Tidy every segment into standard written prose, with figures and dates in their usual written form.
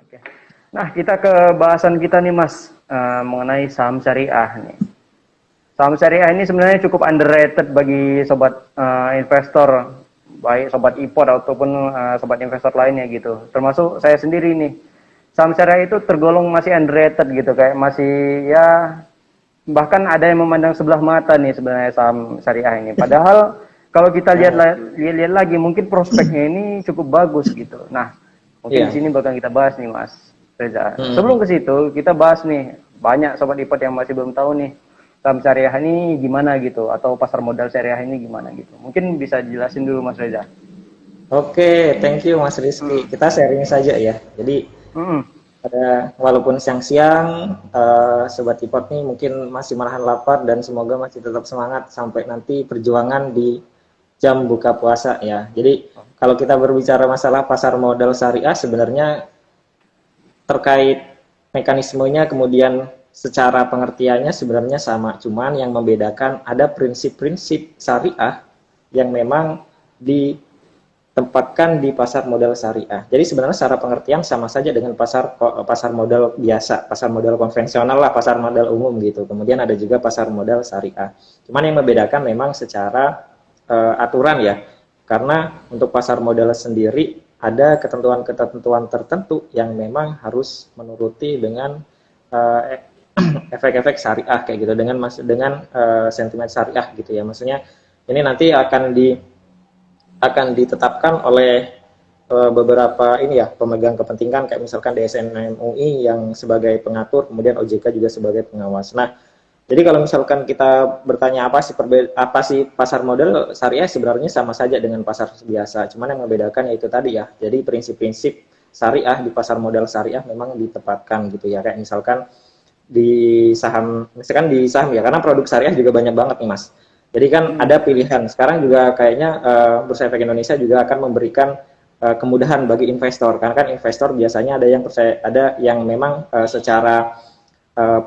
Oke. Nah, kita ke bahasan kita nih Mas, mengenai saham syariah nih. Saham syariah ini sebenarnya cukup underrated bagi sobat investor, baik sobat import ataupun sobat investor lainnya gitu. Termasuk saya sendiri nih. Saham syariah itu tergolong masih underrated gitu, kayak masih ya bahkan ada yang memandang sebelah mata nih sebenarnya saham syariah ini. Padahal kalau kita lihat Ya, lihat lagi mungkin prospeknya ini cukup bagus gitu. Nah, mungkin di iya. sini bakal kita bahas nih Mas Reza. Hmm. Sebelum ke situ, kita bahas nih banyak sobat import yang masih belum tahu nih saham syariah ini gimana gitu atau pasar modal syariah ini gimana gitu. Mungkin bisa jelasin dulu Mas Reza. Oke, thank you Mas Rizky. Hmm. Kita sharing saja ya. Jadi Hmm. pada walaupun siang-siang, Sobat Ipot nih mungkin masih menahan lapar dan semoga masih tetap semangat sampai nanti perjuangan di jam buka puasa ya. Jadi kalau kita berbicara masalah pasar modal syariah sebenarnya terkait mekanismenya kemudian secara pengertiannya sebenarnya sama, cuman yang membedakan ada prinsip-prinsip syariah yang memang ditempatkan di pasar modal syariah. Jadi sebenarnya secara pengertian sama saja dengan pasar modal biasa, pasar modal konvensional lah, pasar modal umum gitu. Kemudian ada juga pasar modal syariah. Cuman yang membedakan memang secara aturan ya. Karena untuk pasar modal sendiri ada ketentuan-ketentuan tertentu yang memang harus menuruti dengan uh, efek-efek syariah kayak gitu dengan sentimen syariah gitu ya. Maksudnya ini nanti akan ditetapkan oleh beberapa ini ya pemegang kepentingan kayak misalkan DSN MUI yang sebagai pengatur, kemudian OJK juga sebagai pengawas. Nah, jadi kalau misalkan kita bertanya apa sih pasar modal syariah, sebenarnya sama saja dengan pasar biasa. Cuman yang membedakan yaitu tadi ya. Jadi prinsip-prinsip syariah di pasar modal syariah memang ditempatkan gitu ya. Kayak misalkan di saham ya, karena produk syariah juga banyak banget nih Mas. Jadi kan Hmm. ada pilihan. Sekarang juga kayaknya Bursa Efek Indonesia juga akan memberikan kemudahan bagi investor. Karena kan investor biasanya ada yang memang secara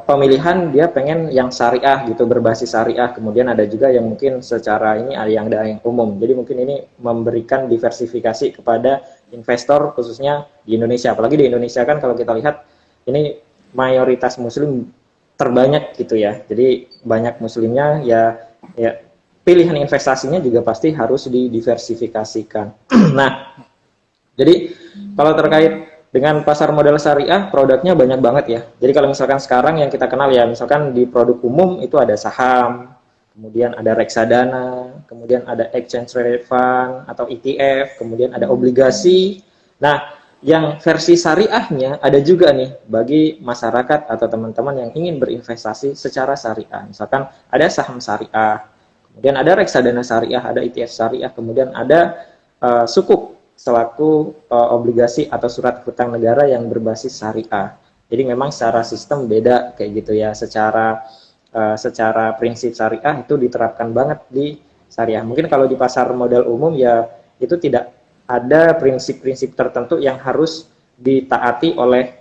pemilihan dia pengen yang syariah gitu, berbasis syariah. Kemudian ada juga yang mungkin secara ini ada yang umum. Jadi mungkin ini memberikan diversifikasi kepada investor khususnya di Indonesia. Apalagi di Indonesia kan kalau kita lihat ini mayoritas muslim terbanyak gitu ya. Jadi banyak muslimnya ya pilihan investasinya juga pasti harus didiversifikasikan. Nah, jadi kalau terkait dengan pasar modal syariah, produknya banyak banget ya. Jadi kalau misalkan sekarang yang kita kenal ya, misalkan di produk umum itu ada saham, kemudian ada reksadana, kemudian ada exchange traded fund atau ETF, kemudian ada obligasi. Nah, yang versi syariahnya ada juga nih bagi masyarakat atau teman-teman yang ingin berinvestasi secara syariah. Misalkan ada saham syariah, kemudian ada reksadana syariah, ada ETF syariah, kemudian ada sukuk selaku obligasi atau surat hutang negara yang berbasis syariah. Jadi memang secara sistem beda kayak gitu ya. Secara prinsip syariah itu diterapkan banget di syariah. Mungkin kalau di pasar modal umum ya itu tidak ada prinsip-prinsip tertentu yang harus ditaati oleh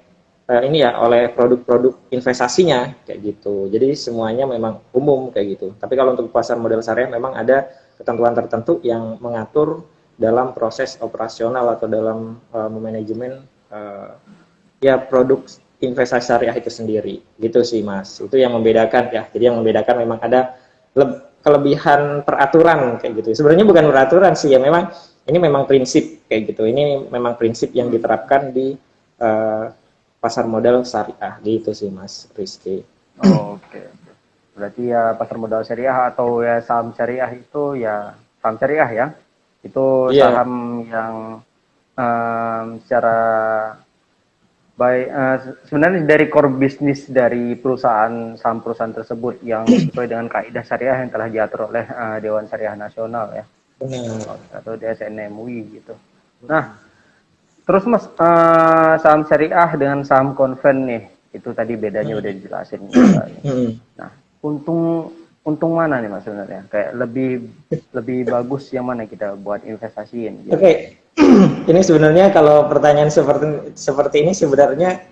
produk-produk investasinya kayak gitu. Jadi semuanya memang umum kayak gitu. Tapi kalau untuk pasar modal syariah memang ada ketentuan tertentu yang mengatur dalam proses operasional atau dalam manajemen ya produk investasi syariah itu sendiri gitu sih Mas. Itu yang membedakan ya. Jadi yang membedakan memang ada kelebihan peraturan kayak gitu. Sebenarnya bukan peraturan sih ya, ini memang prinsip kayak gitu. Ini memang prinsip yang diterapkan di uh, pasar modal syariah gitu sih Mas Rizky. Oke. Berarti ya pasar modal syariah atau ya saham syariah itu ya saham syariah ya. Itu Iya, saham yang secara baik sebenarnya dari core bisnis dari perusahaan saham perusahaan tersebut yang sesuai dengan kaidah syariah yang telah diatur oleh Dewan Syariah Nasional ya benar. atau DSN MUI gitu. Nah, terus Mas saham syariah dengan saham konven nih itu tadi bedanya udah dijelasin juga. Hmm. Nah, untung untung mana nih Mas sebenarnya? Kayak lebih lebih bagus yang mana kita buat investasiin gitu. Oke, ini sebenarnya kalau pertanyaan seperti seperti ini sebenarnya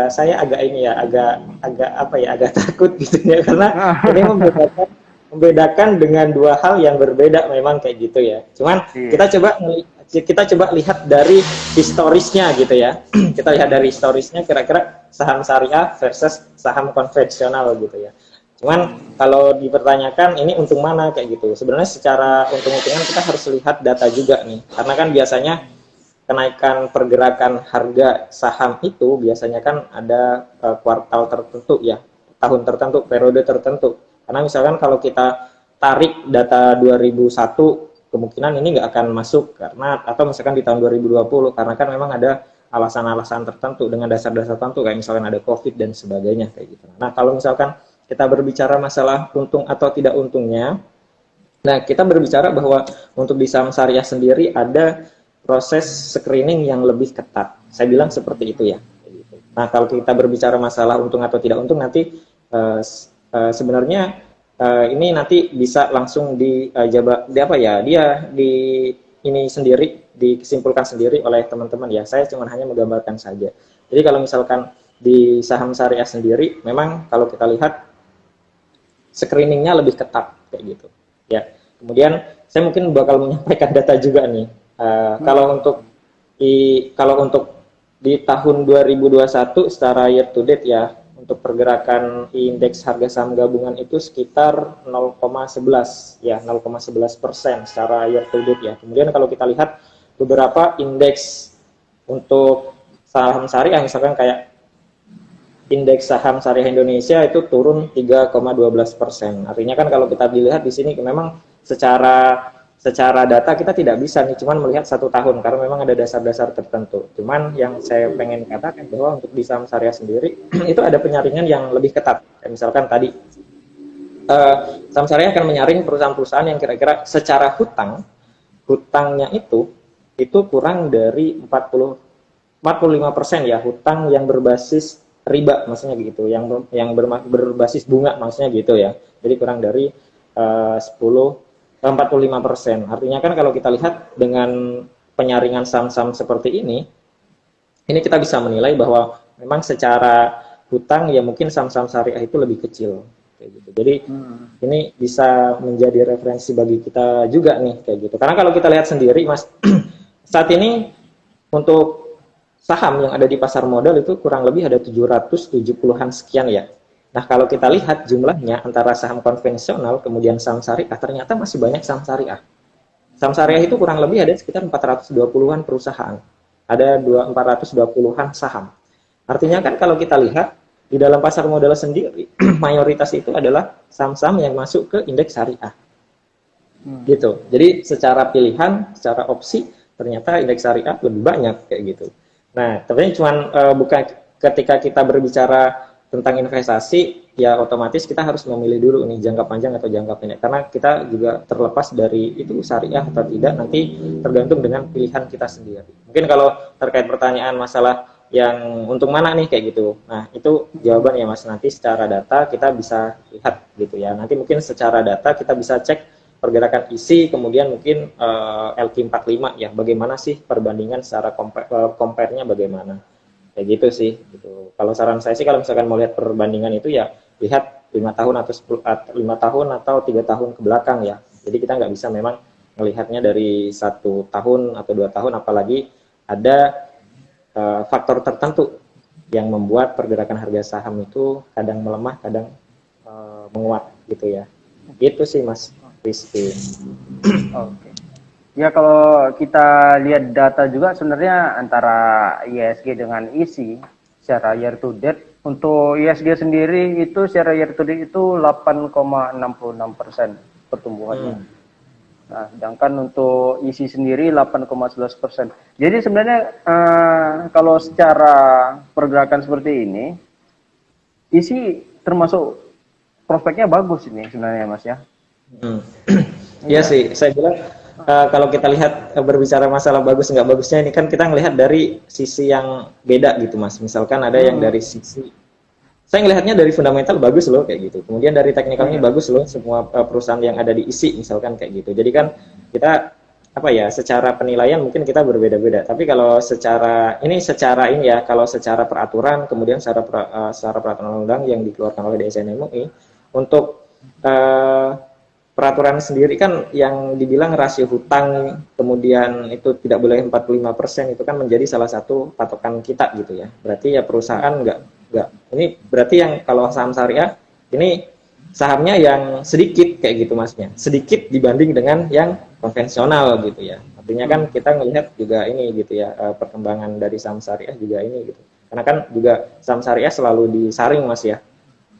saya agak ini ya, agak apa ya, agak takut gitu ya, karena ini membedakan dengan dua hal yang berbeda memang kayak gitu ya. Cuman Iya. kita coba kita coba lihat dari historisnya gitu ya. Kita lihat dari historisnya kira-kira saham syariah versus saham konvensional gitu ya. Cuman kalau dipertanyakan ini untung mana kayak gitu. Sebenarnya secara untung-untungan kita harus lihat data juga nih. Karena kan biasanya kenaikan pergerakan harga saham itu biasanya kan ada kuartal tertentu ya, tahun tertentu, periode tertentu. Karena misalkan kalau kita tarik data 2001, kemungkinan ini nggak akan masuk karena, atau misalkan di tahun 2020, karena kan memang ada alasan-alasan tertentu dengan dasar-dasar tertentu kayak misalkan ada COVID dan sebagainya kayak gitu. Nah, kalau misalkan kita berbicara masalah untung atau tidak untungnya, nah kita berbicara bahwa untuk di saham syariah sendiri ada proses screening yang lebih ketat. Saya bilang seperti itu ya. Nah, kalau kita berbicara masalah untung atau tidak untung, nanti sebenarnya ini nanti bisa langsung ini sendiri disimpulkan sendiri oleh teman-teman ya. Saya cuma hanya menggambarkan saja. Jadi kalau misalkan di saham syariah sendiri, memang kalau kita lihat screeningnya lebih ketat kayak gitu. Ya. Kemudian saya mungkin bakal menyampaikan data juga nih. Kalau untuk di tahun 2021 secara year to date ya, untuk pergerakan indeks harga saham gabungan itu sekitar 0,11 ya, 0,11% secara year to date ya. Kemudian kalau kita lihat beberapa indeks untuk saham syariah, misalkan kayak indeks saham syariah Indonesia itu turun 3,12%. Artinya kan kalau kita dilihat di sini memang secara data kita tidak bisa nih cuman melihat 1 tahun karena memang ada dasar-dasar tertentu. Cuman yang saya pengen katakan bahwa untuk di saham syariah sendiri itu ada penyaringan yang lebih ketat. Kayak misalkan tadi saham syariah akan menyaring perusahaan-perusahaan yang kira-kira secara hutangnya itu kurang dari 45% ya, hutang yang berbasis riba maksudnya gitu, yang berbasis bunga maksudnya gitu ya. Jadi kurang dari 45%. Artinya kan kalau kita lihat dengan penyaringan saham-saham seperti ini kita bisa menilai bahwa memang secara hutang ya mungkin saham-saham syariah itu lebih kecil kayak gitu. Jadi ini bisa menjadi referensi bagi kita juga nih kayak gitu. Karena kalau kita lihat sendiri Mas, saat ini untuk saham yang ada di pasar modal itu kurang lebih ada 770-an sekian ya. Nah, kalau kita lihat jumlahnya antara saham konvensional kemudian saham syariah, ternyata masih banyak saham syariah. Saham syariah itu kurang lebih ada sekitar 420-an perusahaan. Ada 420-an saham. Artinya kan kalau kita lihat di dalam pasar modal sendiri, mayoritas itu adalah saham-saham yang masuk ke indeks syariah. Gitu. Jadi secara pilihan, secara opsi, ternyata indeks syariah lebih banyak kayak gitu. Nah, tapi cuman bukan ketika kita berbicara tentang investasi, ya otomatis kita harus memilih dulu nih jangka panjang atau jangka pendek. Karena kita juga terlepas dari itu syariah atau tidak, nanti tergantung dengan pilihan kita sendiri. Mungkin kalau terkait pertanyaan masalah yang untung mana nih kayak gitu. Nah, itu jawaban ya Mas, nanti secara data kita bisa lihat gitu ya. Nanti mungkin secara data kita bisa cek pergerakan isi, kemudian mungkin LQ45 ya, bagaimana sih perbandingan secara compare-nya bagaimana. Kayak gitu sih gitu. Kalau saran saya sih kalau misalkan mau lihat perbandingan itu ya lihat 5 tahun atau 5 tahun atau 3 tahun ke belakang ya. Jadi kita nggak bisa memang melihatnya dari 1 tahun atau 2 tahun, apalagi ada faktor tertentu yang membuat pergerakan harga saham itu kadang melemah, kadang menguat gitu ya. Gitu sih Mas Rizky. Oke. Ya kalau kita lihat data juga sebenarnya antara ISG dengan ISI secara year to date, untuk ISG sendiri itu secara year to date itu 8,66% pertumbuhannya. Nah, sedangkan untuk ISI sendiri 8,11%. Jadi sebenarnya kalau secara pergerakan seperti ini, ISI termasuk prospeknya bagus ini sebenarnya Mas ya. Iya sih, saya bilang kalau kita lihat berbicara masalah bagus nggak bagusnya ini kan kita ngelihat dari sisi yang beda gitu Mas. Misalkan ada yang dari sisi, saya ngelihatnya dari fundamental bagus loh kayak gitu. Kemudian dari teknikalnya bagus loh semua perusahaan yang ada di isi misalkan kayak gitu. Jadi kan kita secara penilaian mungkin kita berbeda-beda. Tapi kalau secara ini ya, kalau secara peraturan kemudian secara peraturan undang yang dikeluarkan oleh DSN MUI untuk peraturan sendiri kan yang dibilang rasio hutang kemudian itu tidak boleh 45% itu kan menjadi salah satu patokan kita gitu ya. Berarti ya perusahaan nggak ini berarti yang kalau saham syariah ini sahamnya yang sedikit kayak gitu masnya. Sedikit dibanding dengan yang konvensional gitu ya. Artinya kan kita melihat juga ini gitu ya perkembangan dari saham syariah juga ini gitu. Karena kan juga saham syariah selalu disaring Mas ya.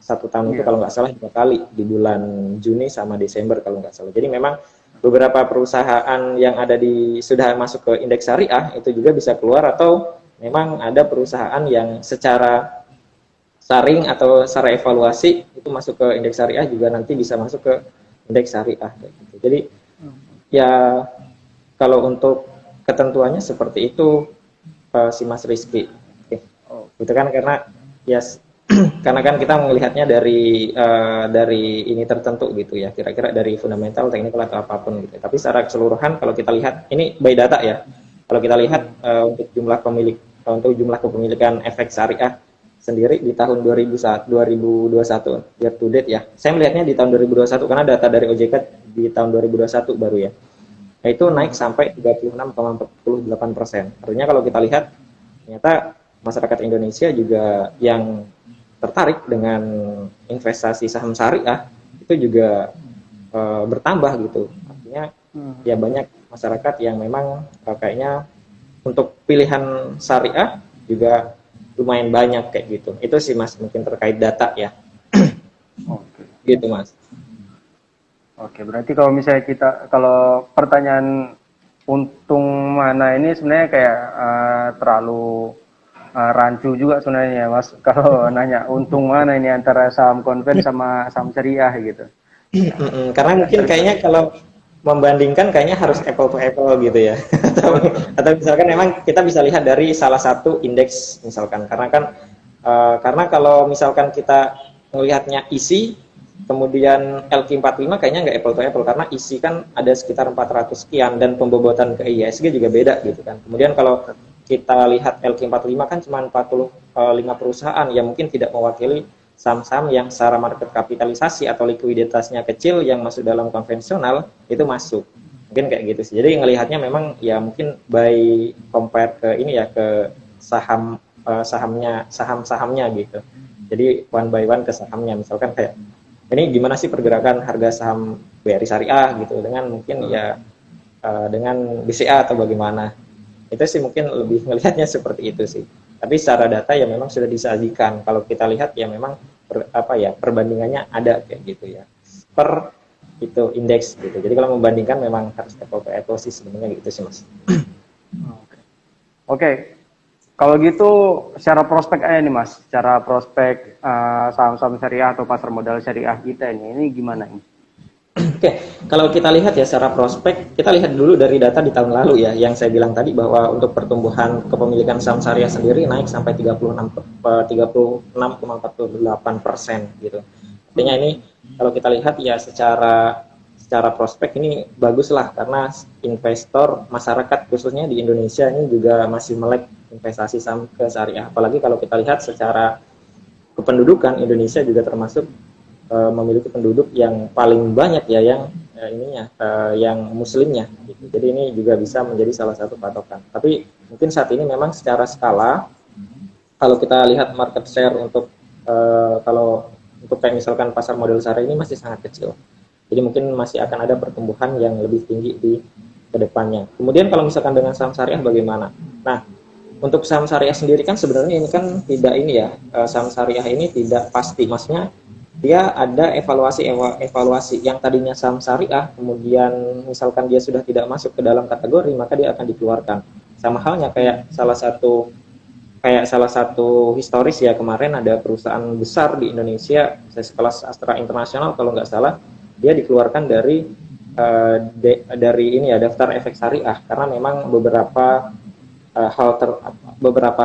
Satu tahun itu kalau nggak salah 2 kali di bulan Juni sama Desember kalau nggak salah. Jadi memang beberapa perusahaan yang ada di sudah masuk ke indeks syariah itu juga bisa keluar atau memang ada perusahaan yang secara saring atau secara evaluasi itu masuk ke indeks syariah juga nanti bisa masuk ke indeks syariah gitu. Jadi ya kalau untuk ketentuannya seperti itu si Mas Rizky. Oke. Itu kan karena ya karena kan kita melihatnya dari ini tertentu gitu ya, kira-kira dari fundamental, teknikal atau apapun gitu. Tapi secara keseluruhan kalau kita lihat ini by data ya. Kalau kita lihat untuk jumlah kepemilikan efek syariah sendiri di tahun 2021 year to date ya. Saya melihatnya di tahun 2021 karena data dari OJK di tahun 2021 baru ya. Nah, itu naik sampai 36,48%. Artinya kalau kita lihat ternyata masyarakat Indonesia juga yang tertarik dengan investasi saham syariah itu juga bertambah gitu. Artinya ya banyak masyarakat yang memang kayaknya untuk pilihan syariah juga lumayan banyak kayak gitu. Itu sih Mas mungkin terkait data ya. Oke. Gitu Mas. Oke, berarti kalau misalnya kalau pertanyaan untung mana ini sebenarnya kayak terlalu rancu juga sebenarnya Mas kalau nanya untung mana ini antara saham konven sama saham syariah gitu. Karena mungkin kayaknya kalau membandingkan kayaknya harus apple to apple gitu ya. atau misalkan memang kita bisa lihat dari salah satu indeks misalkan karena kalau misalkan kita melihatnya isi kemudian LQ45 kayaknya nggak apple to apple karena isi kan ada sekitar 400 sekian dan pembobotan ke IISG juga beda gitu kan. Kemudian kalau kita lihat LQ45 kan cuma 45 perusahaan yang mungkin tidak mewakili saham-saham yang secara market kapitalisasi atau likuiditasnya kecil yang masuk dalam konvensional itu masuk. Mungkin kayak gitu sih. Jadi ngelihatnya memang ya mungkin by compare ke ini ya ke saham-sahamnya gitu. Jadi one by one ke sahamnya misalkan kayak ini gimana sih pergerakan harga saham BRI Syariah gitu dengan mungkin ya dengan BCA atau bagaimana. Itu sih mungkin lebih melihatnya seperti itu sih. Tapi secara data ya memang sudah disajikan. Kalau kita lihat ya memang perbandingannya ada kayak gitu ya. Per itu indeks gitu. Jadi kalau membandingkan memang harus apple to apple sih sebenarnya gitu sih Mas. Oke. Kalau gitu secara prospek aja nih Mas, secara prospek saham-saham syariah atau pasar modal syariah kita ini gimana ini? Oke, kalau kita lihat ya secara prospek, kita lihat dulu dari data di tahun lalu ya, yang saya bilang tadi bahwa untuk pertumbuhan kepemilikan saham syariah sendiri naik sampai 36,48% gitu. Artinya ini kalau kita lihat ya secara prospek ini bagus lah karena investor masyarakat khususnya di Indonesia ini juga masih melek investasi saham ke syariah. Apalagi kalau kita lihat secara kependudukan Indonesia juga termasuk memiliki penduduk yang paling banyak ya yang muslimnya gitu. Jadi ini juga bisa menjadi salah satu patokan. Tapi mungkin saat ini memang secara skala kalau kita lihat market share untuk kalau untuk kayak misalkan pasar modal syariah ini masih sangat kecil. Jadi mungkin masih akan ada pertumbuhan yang lebih tinggi di kedepannya. Kemudian kalau misalkan dengan saham syariah bagaimana? Nah, untuk saham syariah sendiri kan sebenarnya ini kan tidak ini ya, saham syariah ini tidak pasti. Maksudnya dia ada evaluasi yang tadinya saham syariah, kemudian misalkan dia sudah tidak masuk ke dalam kategori, maka dia akan dikeluarkan. Sama halnya kayak salah satu historis ya kemarin ada perusahaan besar di Indonesia, sekelas Astra International kalau nggak salah, dia dikeluarkan dari ini ya daftar efek syariah karena memang beberapa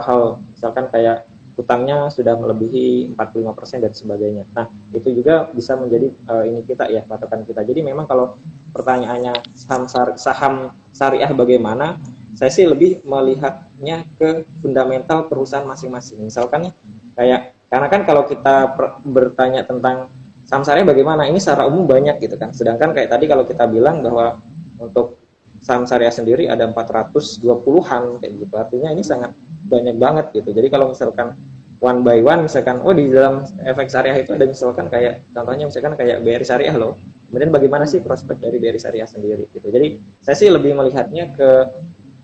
hal misalkan kayak utangnya sudah melebihi 45% dan sebagainya. Nah, itu juga bisa menjadi ini kita ya, patokan kita. Jadi memang kalau pertanyaannya saham syariah bagaimana, saya sih lebih melihatnya ke fundamental perusahaan masing-masing. Misalkan kayak karena kan kalau kita bertanya tentang saham syariah bagaimana? Ini secara umum banyak gitu kan. Sedangkan kayak tadi kalau kita bilang bahwa untuk saham syariah sendiri ada 420-an kayak gitu. Artinya ini sangat banyak banget gitu. Jadi kalau misalkan one by one, misalkan oh di dalam efek syariah itu ada misalkan kayak contohnya misalkan kayak BRI Syariah loh. Kemudian bagaimana sih prospek dari BRI Syariah sendiri gitu. Jadi saya sih lebih melihatnya ke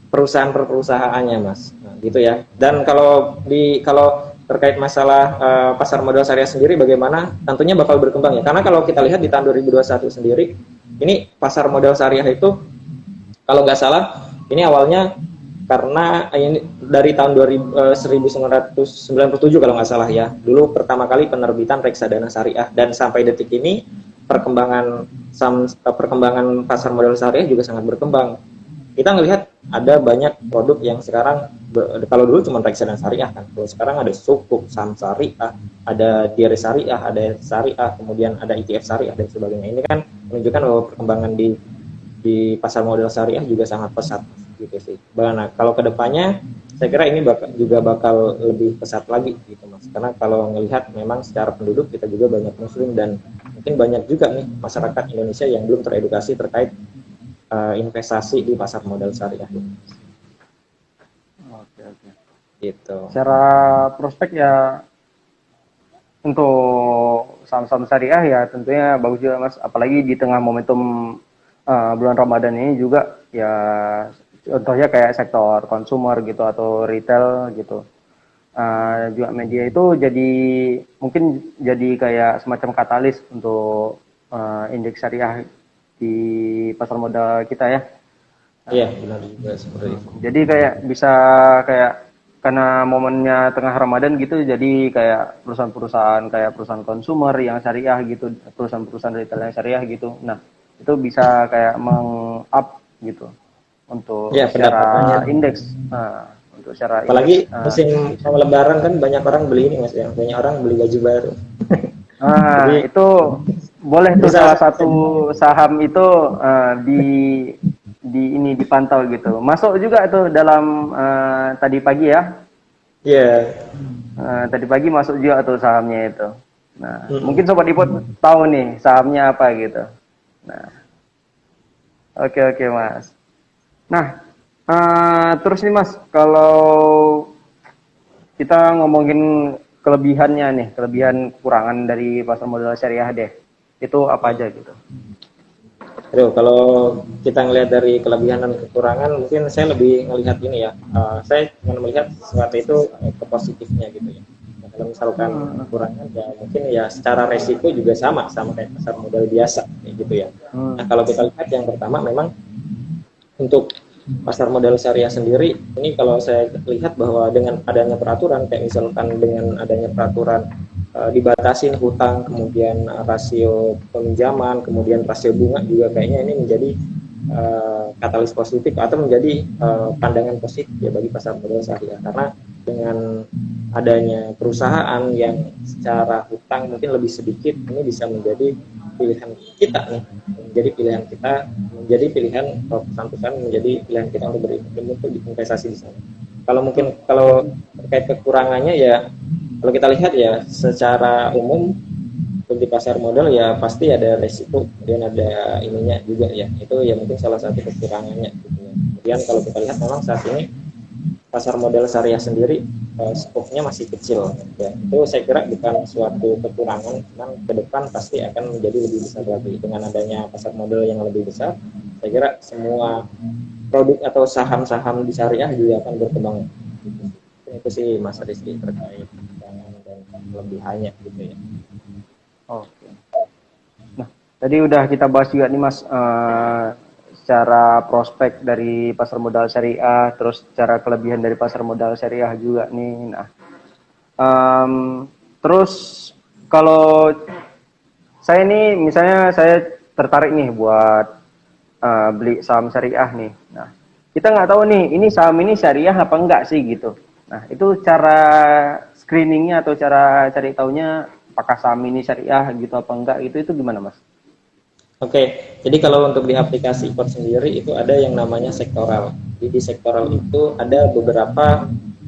perusahaan per perusahaannya Mas. Nah, gitu ya. Dan kalau terkait masalah pasar modal syariah sendiri bagaimana? Tentunya bakal berkembang ya. Karena kalau kita lihat di tahun 2021 sendiri, ini pasar modal syariah itu kalau nggak salah ini awalnya karena ini dari tahun 1997 kalau nggak salah ya. Dulu pertama kali penerbitan reksadana syariah dan sampai detik ini perkembangan pasar modal syariah juga sangat berkembang. Kita ngelihat ada banyak produk yang sekarang kalau dulu cuma reksadana syariah kan, kalau sekarang ada sukuk, saham syariah, ada diri syariah, ada syariah, kemudian ada ETF syariah dan sebagainya. Ini kan menunjukkan bahwa perkembangan di pasar modal syariah juga sangat pesat gitu sih. Nah, kalau kedepannya saya kira ini juga bakal lebih pesat lagi gitu Mas. Karena kalau melihat memang secara penduduk kita juga banyak muslim dan mungkin banyak juga nih masyarakat Indonesia yang belum teredukasi terkait investasi di pasar modal syariah Oke, oke. gitu. Secara prospek ya untuk saham-saham syariah ya tentunya bagus juga Mas, apalagi di tengah momentum bulan Ramadan ini juga ya, contohnya kayak sektor konsumer gitu atau retail gitu. Juga media itu jadi mungkin jadi kayak semacam katalis untuk indeks syariah di pasar modal kita ya. Iya, benar juga seperti itu. Jadi kayak bisa kayak karena momennya tengah Ramadan gitu, jadi kayak perusahaan-perusahaan kayak perusahaan konsumer yang syariah gitu, perusahaan-perusahaan retail yang syariah gitu. Nah, itu bisa kayak meng-up gitu untuk Ya, pendapatannya. secara indeks. Nah, untuk secara Apalagi indeks. musim mau Lebaran kan banyak orang beli ini Mas ya, banyak orang beli baju baru. Jadi Itu boleh tuh bisa salah satu saham itu di ini dipantau gitu. Masuk juga tuh dalam tadi pagi ya. ya. Tadi pagi masuk juga tuh sahamnya itu. Nah, mungkin Sobat Ipot tahu nih sahamnya apa gitu. Nah, oke oke Mas. Nah, terus nih Mas, kalau kita ngomongin kelebihannya nih, kelebihan kekurangan dari pasar modal syariah deh. Itu apa aja gitu? Aduh, kalau kita ngelihat dari kelebihan dan kekurangan, mungkin saya lebih melihat ini ya. Saya ingin melihat sesuatu itu ke positifnya gitu ya. Nah, kalau misalkan kekurangan ya mungkin ya secara resiko juga sama kayak pasar modal biasa kayak gitu ya. Nah, kalau kita lihat yang pertama memang untuk pasar modal syariah sendiri ini kalau saya lihat bahwa dengan adanya peraturan kayak misalkan dengan adanya peraturan dibatasin hutang, kemudian rasio peminjaman, kemudian rasio bunga juga kayaknya ini menjadi katalis positif atau menjadi pandangan positif ya bagi pasar modal syariah karena dengan adanya perusahaan yang secara hutang mungkin lebih sedikit ini bisa menjadi pilihan kita nih, menjadi pilihan kita, menjadi pilihan perusahaan menjadi pilihan kita untuk berinvestasi di sana. Kalau terkait kekurangannya ya kalau kita lihat ya secara umum di pasar modal ya pasti ada resiko, kemudian ada ininya juga ya, itu ya mungkin salah satu kekurangannya gitu ya. Kemudian kalau kita lihat memang saat ini pasar modal syariah sendiri skopnya masih kecil ya, itu saya kira bukan suatu kekurangan, cuman ke depan pasti akan menjadi lebih besar lagi dengan adanya pasar modal yang lebih besar. Saya kira semua produk atau saham-saham di syariah juga akan berkembang. Itu sih Mas Rizky terkait kekurangan dan kelebihannya gitu ya. Oke. Nah, tadi udah kita bahas juga nih Mas, secara prospek dari pasar modal syariah, terus secara kelebihan dari pasar modal syariah juga nih. Nah, terus kalau saya nih, misalnya saya tertarik nih buat beli saham syariah nih. Nah, kita nggak tahu nih, ini saham ini syariah apa enggak sih gitu. Nah, itu cara screeningnya atau cara cari taunya apakah saham ini syariah gitu apa enggak itu gimana Mas? Oke, jadi kalau untuk di aplikasi Ipot sendiri itu ada yang namanya sektoral. Jadi di sektoral itu ada beberapa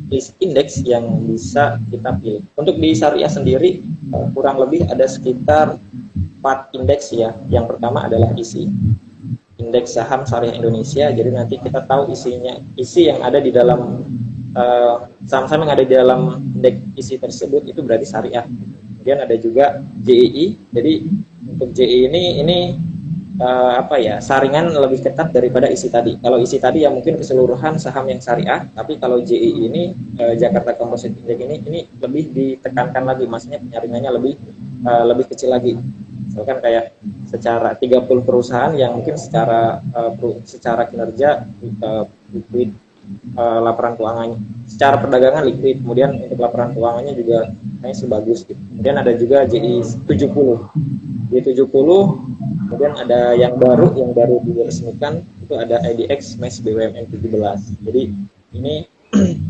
list indeks yang bisa kita pilih. Untuk di syariah sendiri kurang lebih ada sekitar 4 indeks ya. Yang pertama adalah ISI, Indeks Saham Syariah Indonesia. Jadi nanti kita tahu isi yang ada di dalam saham-saham yang ada di dalam indeks isi tersebut itu berarti syariah. Kemudian ada juga JII. Jadi untuk JII ini apa ya, saringan lebih ketat daripada isi tadi. Kalau isi tadi ya mungkin keseluruhan saham yang syariah, tapi kalau JII ini Jakarta Composite Index ini lebih ditekankan lagi, maksudnya penyaringannya lebih kecil lagi. Misalkan kayak secara 30 perusahaan yang mungkin secara kinerja liquid, laporan keuangannya, secara perdagangan liquid, kemudian untuk laporan keuangannya juga kayaknya sebagus gitu. Kemudian ada juga JI 70. J70, kemudian ada yang baru diresmikan itu ada IDX MES BUMN 17. Jadi ini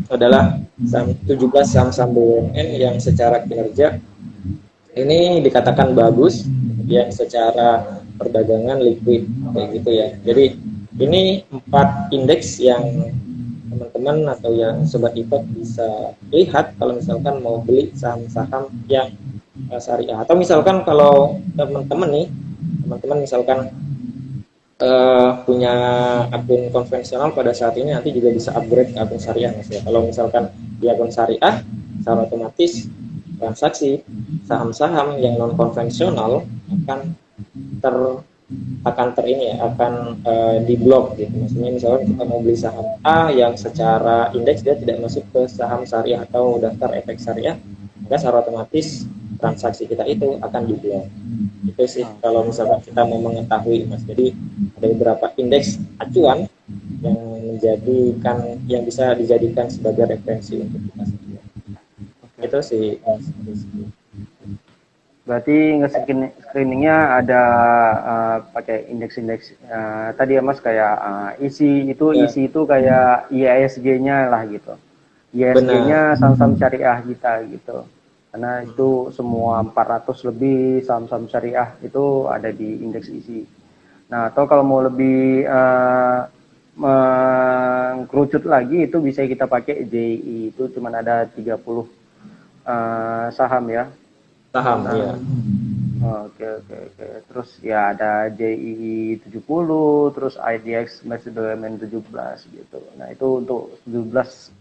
adalah 17 saham-saham BUMN yang secara kinerja ini dikatakan bagus, yang secara perdagangan liquid kayak gitu ya. Jadi ini 4 indeks yang teman-teman atau yang sobat IPOT bisa lihat kalau misalkan mau beli saham-saham yang syariah. Atau misalkan kalau teman-teman misalkan punya akun konvensional pada saat ini, nanti juga bisa upgrade ke akun syariah Mas ya. Kalau misalkan di akun syariah, secara otomatis transaksi saham-saham yang non konvensional akan diblok gitu. Maksudnya misalkan kita mau beli saham A yang secara indeks dia tidak masuk ke saham syariah atau daftar efek syariah, maka secara otomatis transaksi kita itu akan diblok. Itu sih kalau misalkan kita mau mengetahui Mas. Jadi ada beberapa indeks acuan yang bisa dijadikan sebagai referensi untuk kita sendiri. Itu sih Mas. Berarti screeningnya ada pakai indeks-indeks tadi ya Mas, kayak isi itu kayak IISG-nya lah gitu. IISG-nya saham-saham syariah kita gitu. Karena itu semua 400 lebih saham-saham syariah itu ada di indeks isi. Nah, atau kalau mau lebih mengkerucut lagi itu bisa kita pakai JI, itu cuma ada 30 saham ya. Saham ya. Oke. Terus ya ada JI 70, terus IDX MES BUMN 17 gitu. Nah, itu untuk 17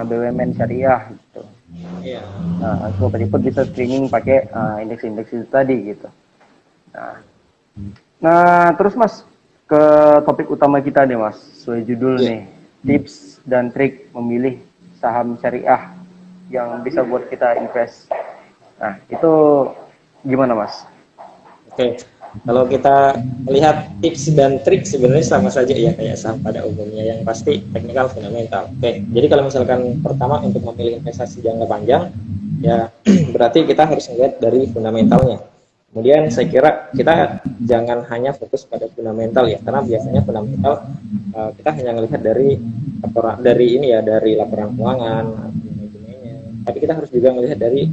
BUMN syariah gitu. Iya. Nah, sobat IPOT bisa screening pakai indeks-indeks itu tadi gitu. Nah, terus Mas ke topik utama kita nih Mas, sesuai judul nih, tips dan trik memilih saham syariah yang bisa buat kita invest. Nah, itu gimana Mas? Oke. Kalau kita lihat tips dan trik sebenarnya sama saja ya kayak saham pada umumnya, yang pasti teknikal fundamental. Oke, jadi kalau misalkan pertama untuk memilih investasi jangka panjang, ya berarti kita harus melihat dari fundamentalnya. Kemudian saya kira kita jangan hanya fokus pada fundamental ya, karena biasanya fundamental kita hanya melihat dari laporan keuangan, tapi kita harus juga melihat dari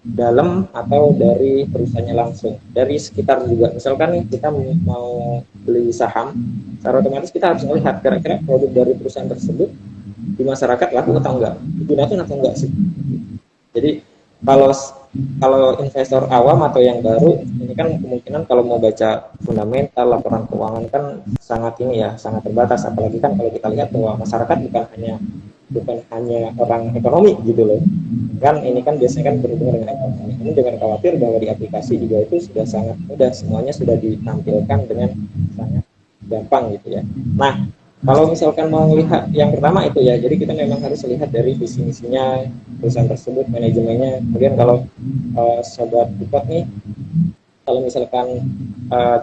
dalam atau dari perusahaannya langsung, dari sekitar juga. Misalkan kita mau beli saham, secara otomatis kita harus melihat kira-kira produk dari perusahaan tersebut di masyarakat laku atau enggak, digunakan atau enggak sih. Jadi kalau investor awam atau yang baru, ini kan kemungkinan kalau mau baca fundamental laporan keuangan kan sangat terbatas. Apalagi kan kalau kita lihat bahwa masyarakat bukan hanya orang ekonomi gitu loh. Kan ini kan biasanya kan berhubungan dengan ekonomi. Namun jangan khawatir bahwa di aplikasi juga itu sudah sangat mudah, semuanya sudah ditampilkan dengan sangat gampang gitu ya. Nah, kalau misalkan mau lihat yang pertama itu ya, jadi kita memang harus lihat dari visi misinya perusahaan tersebut, manajemennya. Kemudian kalau sobat IPOT nih, kalau misalkan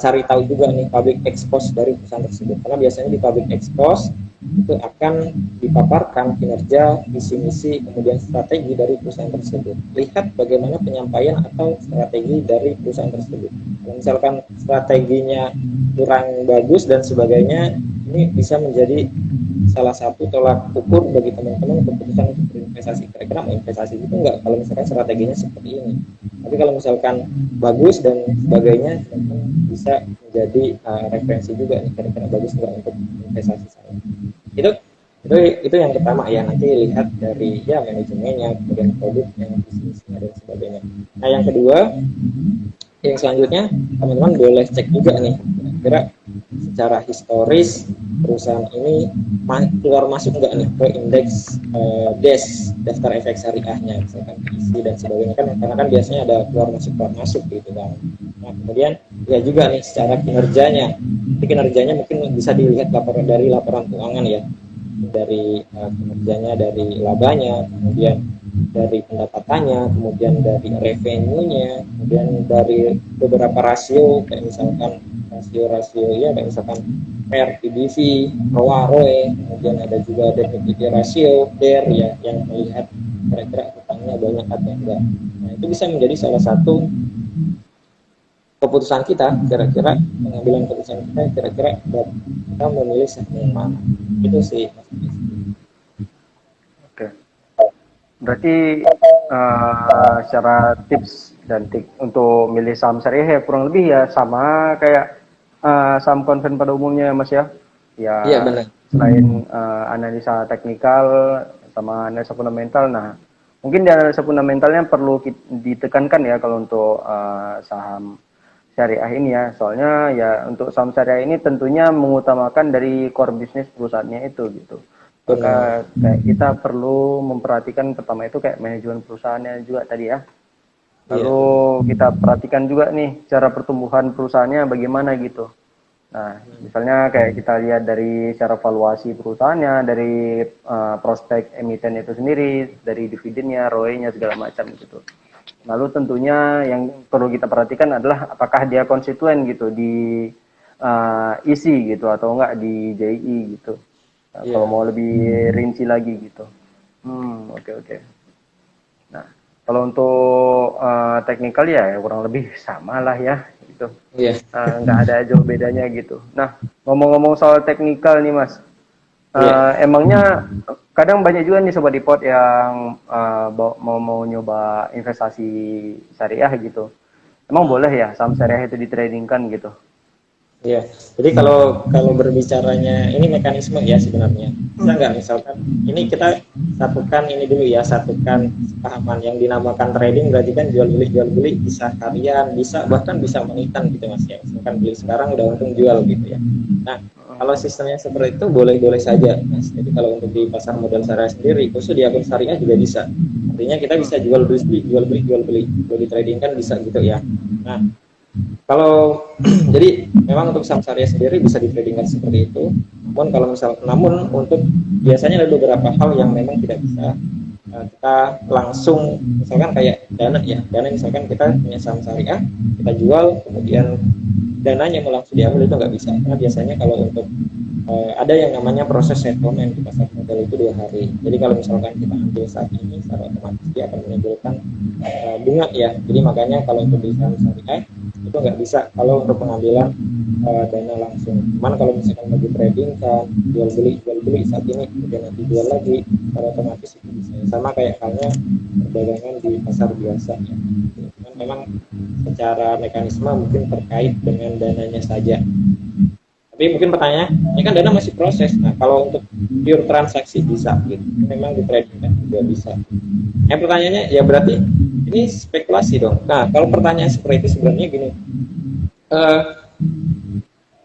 cari tahu juga nih public expose dari perusahaan tersebut, karena biasanya di public expose itu akan dipaparkan kinerja, visi misi, kemudian strategi dari perusahaan tersebut. Lihat bagaimana penyampaian atau strategi dari perusahaan tersebut. Kalau misalkan strateginya kurang bagus dan sebagainya, ini bisa menjadi salah satu tolak ukur bagi teman-teman keputusan untuk berinvestasi. Kira-kira mau investasi itu enggak kalau misalkan strateginya seperti ini. Tapi kalau misalkan bagus dan sebagainya, teman-teman bisa menjadi referensi juga nih, kira-kira bagus enggak untuk investasi saya. Itu Itu yang pertama ya, nanti lihat dari ya manajemennya, kemudian produknya, bisnisnya dan sebagainya. Nah yang kedua, yang selanjutnya teman-teman boleh cek juga nih kira-kira secara historis perusahaan ini keluar masuk nggak nih ke indeks DES, daftar efek syariahnya, misalkan PISI dan sebagainya kan, karena kan biasanya ada keluar masuk gitu kan. Nah kemudian ya juga nih secara kinerjanya, jadi kinerjanya mungkin bisa dilihat laporan dari laporan keuangan ya, dari kinerjanya, dari labanya, kemudian dari pendapatannya, kemudian dari revenue-nya, kemudian dari beberapa rasio kayak misalkan rasio-rasio ya kayak misalkan PER, PBV, ROA, ROE, kemudian ada juga debt equity ratio, DER ya yang melihat kira-kira utangnya banyak atau enggak. Nah itu bisa menjadi salah satu keputusan kita, kira-kira pengambilan keputusan kita, kira-kira kita memilih saham yang mana. Itu sih Mas. Oke. Berarti secara tips dan trik untuk milih saham syariah ya kurang lebih ya sama kayak saham konven pada umumnya Mas ya. Ya Iya benar. selain analisa teknikal sama analisa fundamental. Nah, mungkin di analisa fundamentalnya perlu ditekankan ya kalau untuk saham syariah ini ya. Soalnya ya untuk saham syariah ini tentunya mengutamakan dari core bisnis perusahaannya itu gitu. Benar. Maka kayak kita perlu memperhatikan pertama itu kayak manajemen perusahaannya juga tadi ya. Iya Lalu benar. kita perhatikan juga nih cara pertumbuhan perusahaannya bagaimana gitu. Nah, misalnya kayak kita lihat dari cara valuasi perusahaannya, dari prospek emiten itu sendiri, dari dividennya, ROE-nya segala macam gitu. Lalu tentunya yang perlu kita perhatikan adalah apakah dia konstituen gitu di isi gitu atau enggak di JI gitu. Nah, kalau Iya. mau lebih rinci lagi gitu. Oke oke. Nah, kalau untuk teknikal ya kurang lebih sama lah ya gitu. Iya. Nggak ada jauh bedanya gitu. Nah, ngomong-ngomong soal teknikal nih Mas, Iya. emangnya kadang banyak juga nih sobat depot yang mau nyoba investasi syariah gitu. Emang Hmm. boleh ya saham syariah itu ditradingkan gitu? Iya, jadi kalau berbicaranya ini mekanisme ya sebenarnya. Bisa nggak misalkan ini kita satukan ini dulu ya, satukan kepahaman yang dinamakan trading berarti kan jual beli bisa harian, bisa bahkan bisa menitan gitu Mas ya. Misalkan beli sekarang udah untung jual gitu ya. Nah, kalau sistemnya seperti itu boleh-boleh saja Mas. Jadi kalau untuk di pasar modal syariah sendiri, khusus di akun syariah juga bisa. Artinya kita bisa jual beli trading kan bisa gitu ya. Nah, kalau jadi memang untuk saham syariah sendiri bisa ditradingkan seperti itu. Namun untuk biasanya ada beberapa hal yang memang tidak bisa kita langsung, misalkan kayak dana ya, dana misalkan kita punya saham syariah, kita jual, kemudian dananya mau langsung diambil itu nggak bisa. Karena biasanya kalau untuk ada yang namanya proses settlement di pasar modal itu 2 hari. Jadi kalau misalkan kita ambil saat ini, secara otomatis dia akan menimbulkan bunga ya. Jadi makanya kalau untuk di saham syariah itu nggak bisa kalau untuk pengambilan dana langsung. Cuman kalau misalkan lagi trading kan jual beli saat ini, kemudian nanti jual lagi, secara otomatis itu bisa. Sama kayak halnya perdagangan di pasar biasa ya. Cuman memang secara mekanisme mungkin terkait dengan dananya saja. Tapi mungkin pertanyaannya, ini kan dana masih proses. Nah, kalau untuk pure transaksi bisa gitu. Memang di trading kan juga bisa. Yang pertanyaannya ya berarti ini spekulasi dong. Nah, kalau pertanyaan seperti itu sebenarnya gini, eh,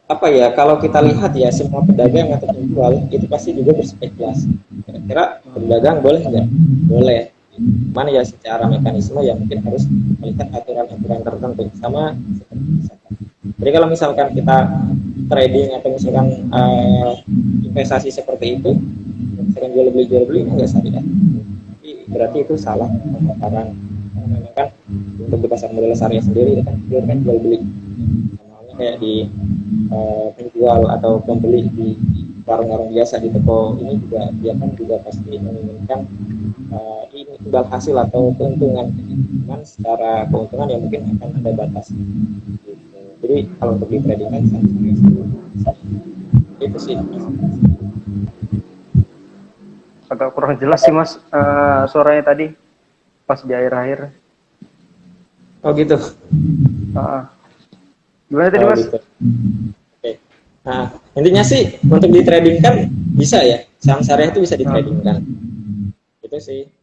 apa ya? Kalau kita lihat ya semua pedagang atau penjual itu pasti juga berspekulasi. Kira-kira pedagang boleh nggak? Boleh. Mana ya secara mekanisme ya mungkin harus melihat aturan-aturan tertentu sama seperti misalkan. Jadi kalau misalkan kita trading atau misalkan investasi seperti itu, misalkan jual beli nggak syariah. Tapi berarti itu salah pemaparan. Karena memang kan untuk di pasar modal syariah sendiri kan jual beli. Sama halnya kayak di penjual atau pembeli di warung-warung biasa di toko ini juga dia kan juga pasti menginginkan ini imbal hasil atau keuntungan. Cuman secara keuntungan ya mungkin akan ada batas. Gitu. Jadi kalau untuk di trading kan itu sih. Agak kurang jelas sih Mas suaranya tadi pas di akhir-akhir. Oh gitu. Gimana tadi Oh Mas? gitu. Oke. Nah intinya sih untuk di trading kan bisa ya. saham syariah itu bisa di trading kan. Itu sih.